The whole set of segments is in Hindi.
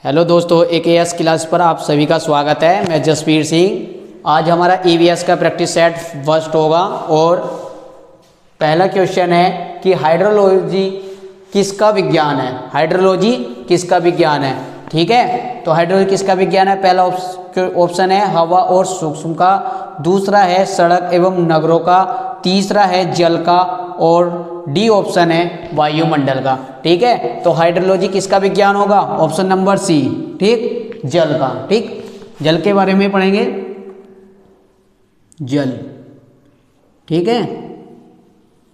हेलो दोस्तों, AKS क्लास पर आप सभी का स्वागत है। मैं जसवीर सिंह। आज हमारा EVS का प्रैक्टिस सेट फर्स्ट होगा और पहला क्वेश्चन है कि हाइड्रोलॉजी किसका विज्ञान है। हाइड्रोलॉजी किसका विज्ञान है, ठीक है। तो हाइड्रोलॉजी किसका विज्ञान है, पहला ऑप्शन है हवा और सूक्ष्म का, दूसरा है सड़क एवं नगरों का, तीसरा है जल का और डी ऑप्शन है वायुमंडल का, ठीक है। तो हाइड्रोलॉजी किसका विज्ञान होगा, ऑप्शन नंबर सी, ठीक, जल का। ठीक, जल के बारे में पढ़ेंगे, जल, ठीक है।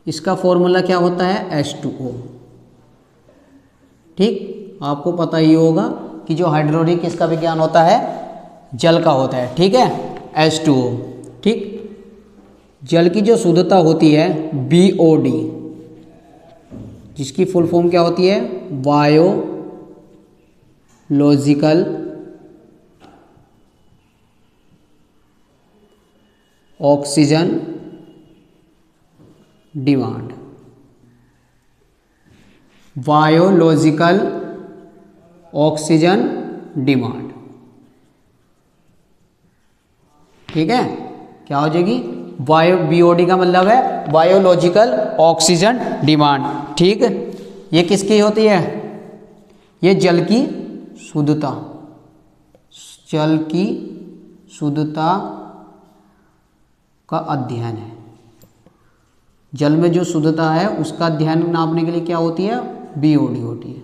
इसका फॉर्मूला क्या होता है, H2O, ठीक। आपको पता ही होगा कि जो हाइड्रोलॉजी किसका विज्ञान होता है, जल का होता है, ठीक है, H2O, ठीक। जल की जो शुद्धता होती है BOD, जिसकी फुल फॉर्म क्या होती है, biological oxygen demand, biological oxygen demand, ठीक है। क्या हो जाएगी, BOD का मतलब है बायोलॉजिकल ऑक्सीजन डिमांड, ठीक। ये किसकी होती है, ये जल की शुद्धता, जल की शुद्धता का अध्ययन है। जल में जो शुद्धता है उसका अध्ययन नापने के लिए क्या होती है, BOD होती है,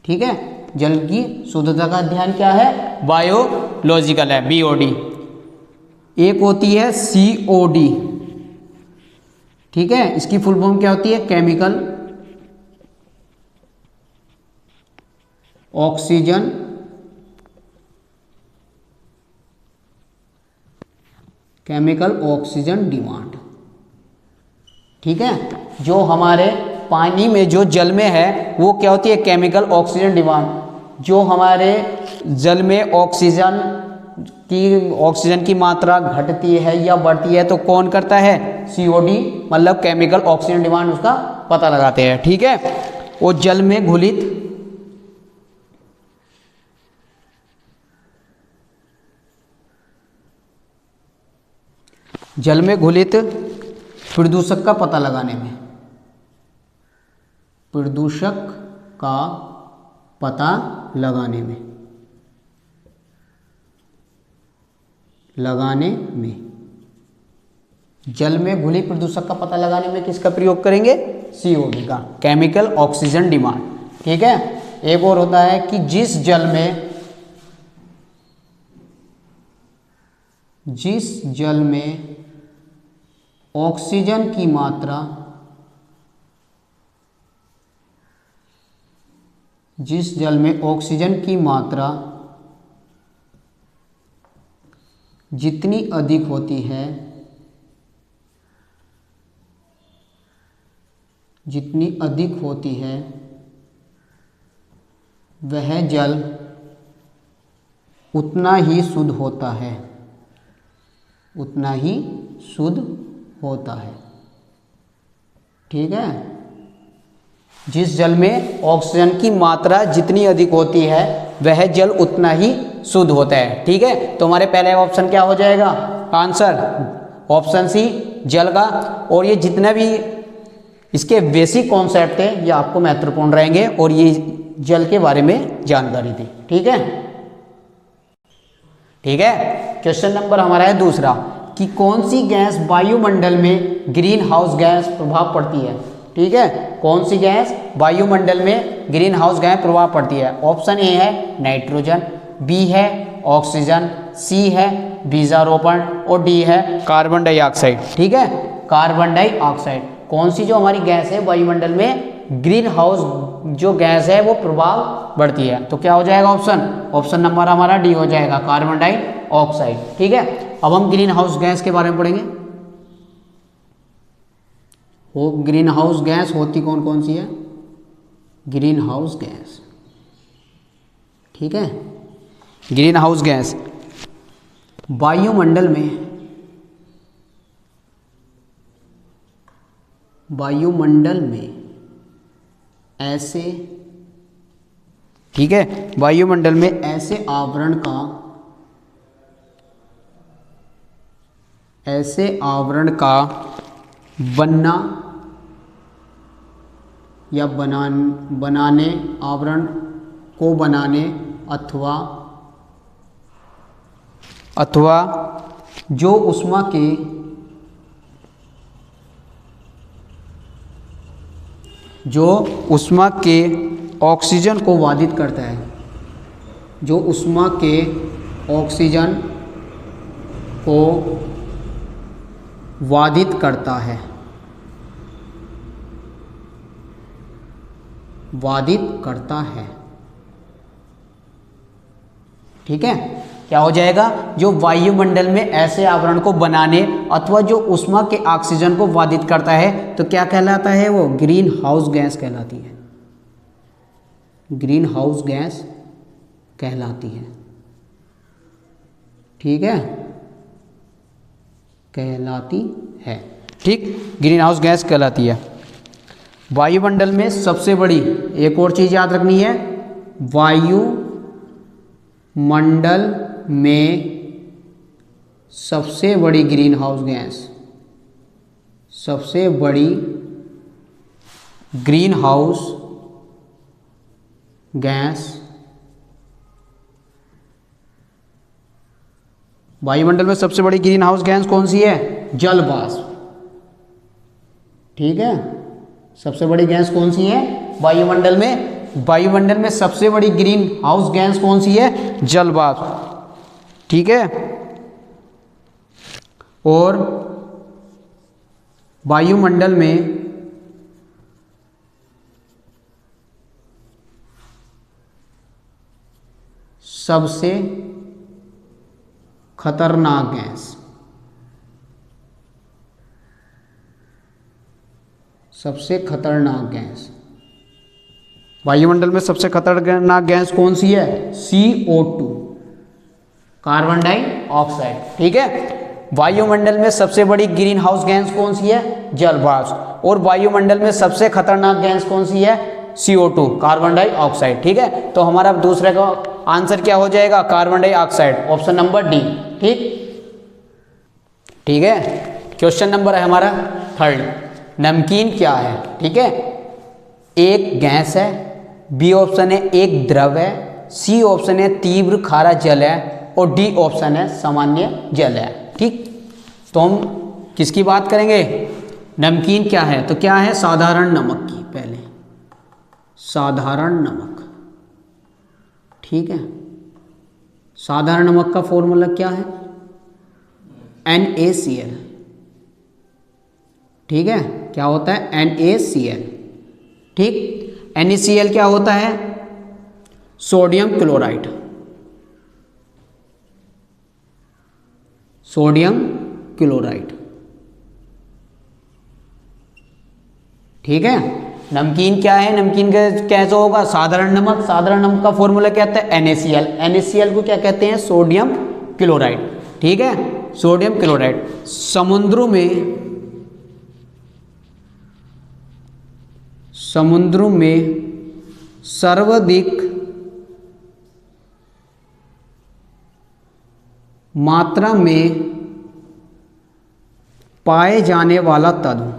ठीक है। जल की शुद्धता का अध्ययन क्या है, बायोलॉजिकल है, BOD। एक होती है COD, ठीक है। इसकी फुल फॉर्म क्या होती है, केमिकल ऑक्सीजन डिमांड, ठीक है। जो हमारे पानी में जो जल में है वो क्या होती है, केमिकल ऑक्सीजन डिमांड। जो हमारे जल में ऑक्सीजन की मात्रा घटती है या बढ़ती है तो कौन करता है, COD, मतलब केमिकल ऑक्सीजन डिमांड, उसका पता लगाते हैं, ठीक है। वो जल में घुलित प्रदूषक का पता लगाने में, प्रदूषक का पता लगाने में जल में घुली प्रदूषक का पता लगाने में किसका प्रयोग करेंगे, COD का, केमिकल ऑक्सीजन डिमांड, ठीक है। एक और होता है कि जिस जल में ऑक्सीजन की मात्रा जितनी अधिक होती है वह जल उतना ही शुद्ध होता है, ठीक है। जिस जल में ऑक्सीजन की मात्रा जितनी अधिक होती है वह जल उतना ही शुद्ध होता है, ठीक है। तो हमारे पहले ऑप्शन क्या हो जाएगा, आंसर ऑप्शन सी, जल का। और ये जितने भी इसके बेसिक कॉन्सेप्ट थे ये आपको महत्वपूर्ण रहेंगे और ये जल के बारे में जानकारी थी, ठीक है, ठीक है। क्वेश्चन नंबर हमारा है दूसरा कि कौन सी गैस वायुमंडल में ग्रीन हाउस गैस प्रभाव पड़ती है, ठीक है। कौन सी गैस वायुमंडल में ग्रीन हाउस गैस प्रभाव पड़ती है। ऑप्शन ए है नाइट्रोजन, बी है ऑक्सीजन, सी है बीजारोपण और डी है कार्बन डाइऑक्साइड, ठीक है, कार्बन डाइऑक्साइड। कौन सी जो हमारी गैस है वायुमंडल में ग्रीन हाउस जो गैस है वो प्रभाव बढ़ती है, तो क्या हो जाएगा ऑप्शन नंबर हमारा डी हो जाएगा, कार्बन डाइऑक्साइड, ठीक है। अब हम ग्रीन हाउस गैस के बारे में पढ़ेंगे। वो ग्रीन हाउस गैस होती कौन कौन सी है, ग्रीन हाउस गैस, ठीक है। ग्रीन हाउस गैस वायुमंडल में ऐसे ठीक है। वायुमंडल में ऐसे आवरण का बनना या आवरण को बनाने अथवा जो उष्मा के ऑक्सीजन को बाधित करता है, जो उष्मा के ऑक्सीजन को बाधित करता है, ठीक है। क्या हो जाएगा, जो वायुमंडल में ऐसे आवरण को बनाने अथवा जो उष्मा के ऑक्सीजन को बाधित करता है तो क्या कहलाता है, वो ग्रीन हाउस गैस कहलाती है, ग्रीन हाउस गैस कहलाती है, ठीक है, कहलाती है, ठीक, ग्रीन हाउस गैस कहलाती है। वायुमंडल में सबसे बड़ी एक और चीज याद रखनी है, वायुमंडल में सबसे बड़ी ग्रीन हाउस गैस, सबसे बड़ी ग्रीन हाउस गैस वायुमंडल में सबसे बड़ी ग्रीन हाउस गैस कौन सी है, जल वाष्प, ठीक है। सबसे बड़ी गैस कौन सी है वायुमंडल में सबसे बड़ी ग्रीन हाउस गैस कौन सी है, जल वाष्प, ठीक है। और वायुमंडल में सबसे खतरनाक गैस, वायुमंडल में सबसे खतरनाक गैस कौन सी है, CO2, कार्बन डाइऑक्साइड, ठीक है। वायुमंडल में सबसे बड़ी ग्रीन हाउस गैस कौन सी है, जल वाष्प, और वायुमंडल में सबसे खतरनाक गैस कौन सी है, CO2, कार्बन डाइऑक्साइड, ठीक है। तो हमारा दूसरे का आंसर क्या हो जाएगा, carbon dioxide, option number D, ठीक है। क्वेश्चन नंबर है हमारा 3, नमकीन क्या है, ठीक है। एक गैस है, बी ऑप्शन है एक द्रव है, सी ऑप्शन है तीव्र खारा जल है, और डी ऑप्शन है सामान्य जल है, ठीक। तो हम किसकी बात करेंगे, नमकीन क्या है, तो क्या है, साधारण नमक की, पहले साधारण नमक, ठीक है। साधारण नमक का फॉर्मूला क्या है, NaCl, ठीक है। क्या होता है, NaCl, ठीक। NaCl क्या होता है, सोडियम क्लोराइड, ठीक है। नमकीन क्या है, नमकीन कैसा होगा, साधारण नमक, साधारण नमक का फॉर्मूला क्या होता है, NaCl को क्या कहते हैं, सोडियम क्लोराइड, ठीक है, सोडियम क्लोराइड। समुद्रों में सर्वाधिक मात्रा में पाए जाने वाला तत्व,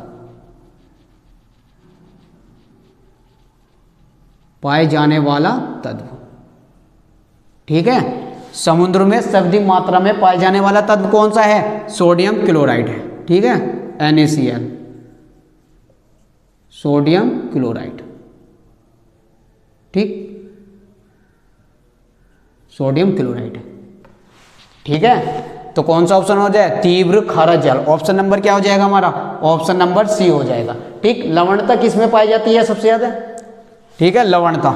ठीक है। समुद्र में सर्वाधिक मात्रा में पाए जाने वाला तत्व कौन सा है, सोडियम क्लोराइड है, ठीक है, NaCl, सोडियम क्लोराइड, ठीक, सोडियम क्लोराइड, ठीक है। तो कौन सा ऑप्शन हो जाए, तीव्र खारा जल, ऑप्शन नंबर क्या हो जाएगा हमारा, ऑप्शन नंबर सी हो जाएगा, ठीक। लवणता किस में पाई जाती है सबसे ज्यादा, ठीक है, लवणता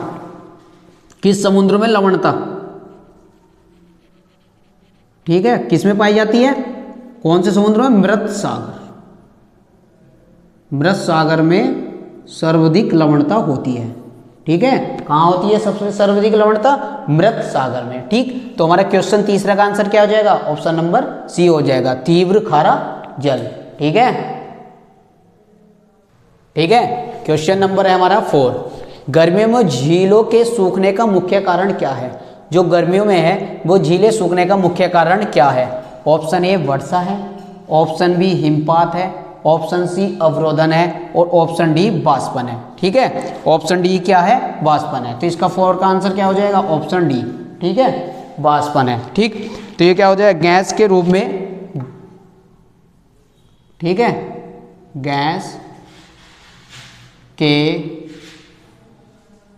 किस समुद्र में, लवणता, ठीक है, किस में पाई जाती है, कौन से समुद्र में, मृत सागर में सर्वाधिक लवणता होती है, ठीक है। कहाँ होती है सबसे सर्वाधिक लवणता, मृत सागर में, ठीक। तो हमारा क्वेश्चन तीसरा का आंसर क्या हो जाएगा, ऑप्शन नंबर सी हो जाएगा, तीव्र खारा जल, ठीक है, ठीक है। क्वेश्चन नंबर है हमारा 4, गर्मियों में झीलों के सूखने का मुख्य कारण क्या है? जो गर्मियों में है वो झीलें सूखने का मुख्य कारण क्या है? ऑप्शन ए वर्षा है, ऑप्शन बी हिमपात है, ऑप्शन सी अवरोधन है और ऑप्शन डी वाष्पन है। ठीक है, ऑप्शन डी क्या है? वाष्पन है। तो इसका 4 का आंसर क्या हो जाएगा? Option D. ठीक है, वाष्पन है। ठीक, तो ये क्या हो जाएगा? गैस के रूप में, ठीक है, गैस के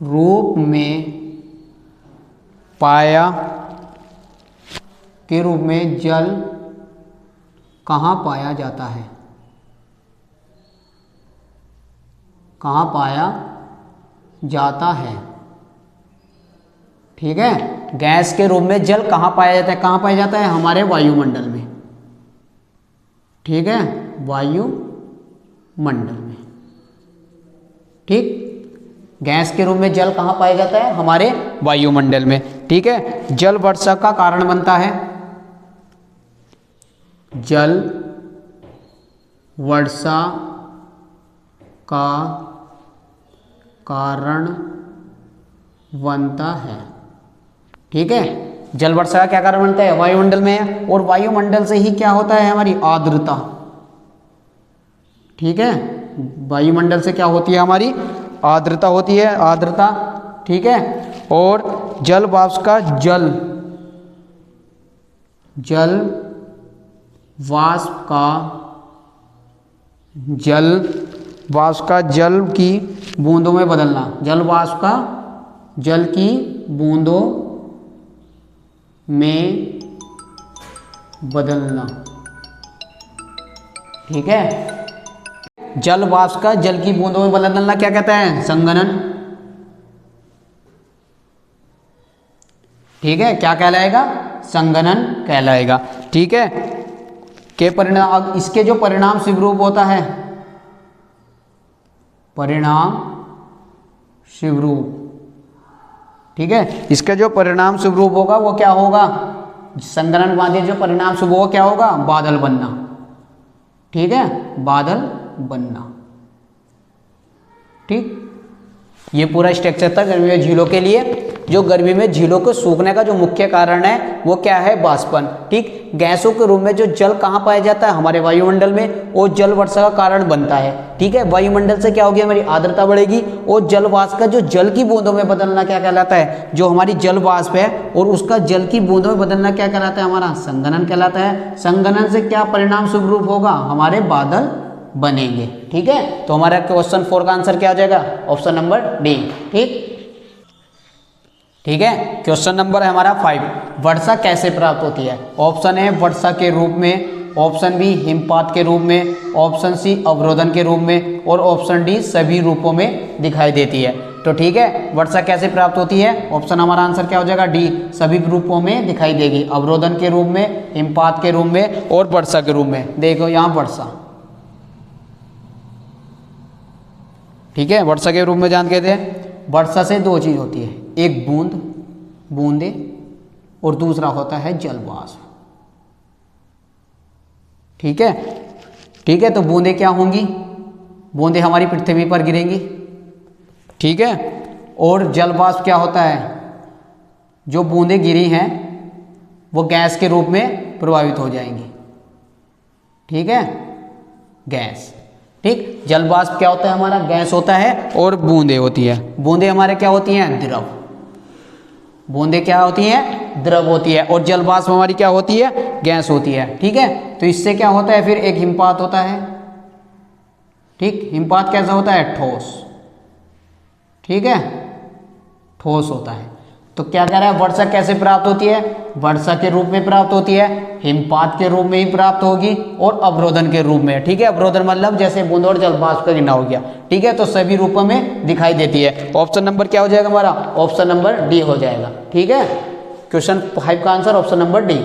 रूप में पाया के रूप में जल कहाँ पाया जाता है? कहाँ पाया जाता है? ठीक है, गैस के रूप में जल कहाँ पाया जाता है? कहाँ पाया जाता है? हमारे वायुमंडल में। ठीक है, वायुमंडल में। ठीक, गैस के रूप में जल कहाँ पाया जाता है? हमारे वायुमंडल में। ठीक है, जल वर्षा का कारण बनता है। जल वर्षा का कारण बनता है। ठीक है, जल वर्षा का क्या कारण बनता है? वायुमंडल में है, और वायुमंडल से ही क्या होता है? हमारी आर्द्रता। ठीक है, वायुमंडल से क्या होती है? हमारी आर्द्रता होती है, आर्द्रता। ठीक है, और जल वाष्प का जल वाष्प का जल की बूंदों में बदलना। जल वाष्प का जल की बूंदों में बदलना। ठीक है, जल वाष्प का जल की बूंदों में बदलना क्या कहता है? संघनन। ठीक है, क्या कहलाएगा? संघनन कहलाएगा। ठीक है, के परिणाम, अब इसके जो परिणाम स्वरूप होता है, परिणाम स्वरूप, ठीक है, इसका जो परिणाम स्वरूप होगा वो क्या होगा? संघनन बांधे जो परिणाम स्वरूप वो क्या होगा? बादल बनना। ठीक है, बादल बनना। ठीक, ये पूरा स्ट्रक्चर था गर्मी में झीलों के लिए। जो गर्मी में झीलों को सूखने का जो मुख्य कारण है वो क्या है? वाष्पन। ठीक, गैसों के रूप में जो जल कहाँ पाया जाता है? हमारे वायुमंडल में, और जल वर्षा का कारण बनता है। ठीक है, वायुमंडल से क्या होगी? हमारी आर्द्रता बढ़ेगी, और जल वाष्प का जो जल की बूंदों में बदलना क्या कहलाता है? जो हमारी जल वाष्प है और उसका जल की बूंदों में बदलना क्या कहलाता है? हमारा संघनन कहलाता है। संघनन से क्या परिणाम स्वरूप होगा? हमारे बादल बनेंगे। ठीक है, तो हमारा क्वेश्चन 4 का आंसर क्या हो जाएगा? Option number D. ठीक है, क्वेश्चन नंबर है हमारा 5, वर्षा कैसे प्राप्त होती है? ऑप्शन ए वर्षा के रूप में, ऑप्शन बी हिमपात के रूप में, ऑप्शन सी अवरोधन के रूप में, और ऑप्शन डी सभी रूपों में दिखाई देती है। तो ठीक है, वर्षा कैसे प्राप्त होती है? ऑप्शन हमारा आंसर क्या हो जाएगा? डी, सभी रूपों में दिखाई देगी। अवरोधन के रूप में, हिमपात के रूप में और वर्षा के रूप में। देखो यहाँ वर्षा। ठीक है, वर्षा के रूप में जान के थे, वर्षा से 2 चीज होती है, एक बूंदे, और दूसरा होता है जल वाष्प। ठीक है, तो बूंदे क्या होंगी? बूंदे हमारी पृथ्वी पर गिरेंगी। ठीक है, और जल वाष्प क्या होता है? जो बूंदे गिरी हैं वो गैस के रूप में प्रभावित हो जाएंगी। ठीक है, गैस। ठीक, जल वाष्प क्या होता है? हमारा गैस होता है, और बूंदे होती है। बूंदे हमारे क्या होती हैं? द्रव। बूंदे क्या होती हैं? द्रव होती है, और जल वाष्प हमारी क्या होती है? गैस होती है। ठीक है, तो इससे क्या होता है? फिर एक हिमपात होता है। ठीक, हिमपात कैसा होता है? ठोस। ठीक है, ठोस होता है। तो क्या कह रहा है? वर्षा कैसे प्राप्त होती है? वर्षा के रूप में प्राप्त होती है, हिमपात के रूप में ही प्राप्त होगी, और अवरोधन के रूप में। ठीक है, अवरोधन मतलब जैसे बूंद और जल वाष्प का गिरना हो गया। ठीक है, तो सभी रूपों में दिखाई देती है। ऑप्शन नंबर क्या हो जाएगा हमारा? ऑप्शन नंबर डी हो जाएगा। ठीक है, क्वेश्चन 5 का आंसर ऑप्शन नंबर डी।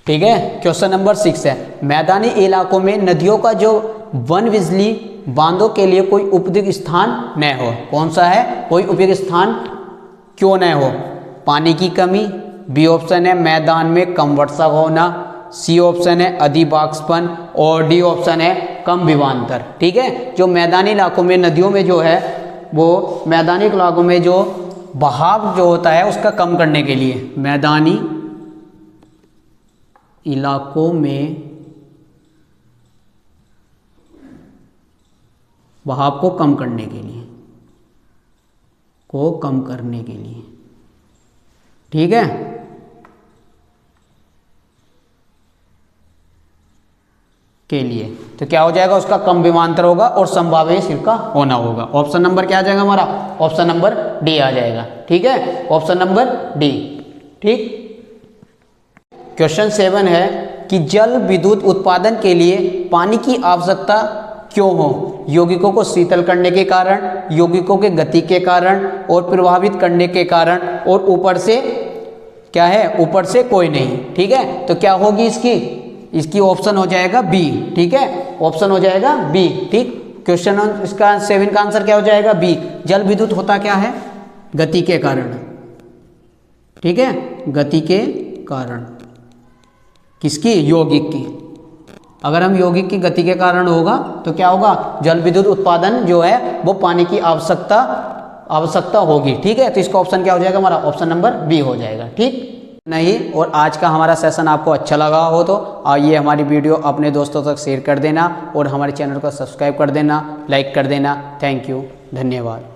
ठीक है, क्वेश्चन नंबर 6 है, मैदानी इलाकों में नदियों का जो वन बिजली बांधों के लिए कोई उपयुक्त स्थान न हो। कौन सा है? कोई उपयुक्त स्थान क्यों न हो? पानी की कमी, बी ऑप्शन है मैदान में कम वर्षा होना, सी ऑप्शन है अधिवाष्पन, और डी ऑप्शन है कम विवांतर। ठीक है, जो मैदानी इलाकों में नदियों में जो है वो मैदानी इलाकों में जो बहाव जो होता है उसका कम करने के लिए, मैदानी इलाकों में बहाव को कम करने के लिए, ठीक है। के लिए तो क्या हो जाएगा, उसका कम विमांतर होगा और संभाव्य सिर का होना होगा। ऑप्शन नंबर क्या आ जाएगा हमारा, ऑप्शन नंबर डी आ जाएगा, ठीक है, ऑप्शन नंबर डी, ठीक। क्वेश्चन 7 है कि जल विद्युत उत्पादन के लिए पानी की आवश्यकता क्यों हो, यौगिकों को शीतल करने के कारण, यौगिकों के गति के कारण और प्रभावित करने के कारण, और ऊपर से क्या है, ऊपर से कोई नहीं, ठीक है। तो क्या होगी इसकी ऑप्शन हो जाएगा बी, ठीक है, ऑप्शन हो जाएगा बी, ठीक। क्वेश्चन इसका 7 का आंसर क्या हो जाएगा, बी। जल विद्युत होता क्या है, गति के कारण, ठीक है, गति के कारण, किसकी, यौगिक की। अगर हम यौगिक की गति के कारण होगा तो क्या होगा, जल विद्युत उत्पादन जो है वो पानी की आवश्यकता होगी, ठीक है। तो इसका ऑप्शन क्या हो जाएगा हमारा, ऑप्शन नंबर बी हो जाएगा, ठीक। नहीं, और आज का हमारा सेशन आपको अच्छा लगा हो तो ये हमारी वीडियो अपने दोस्तों तक शेयर कर देना और हमारे चैनल को सब्सक्राइब कर देना, लाइक कर देना। थैंक यू, धन्यवाद।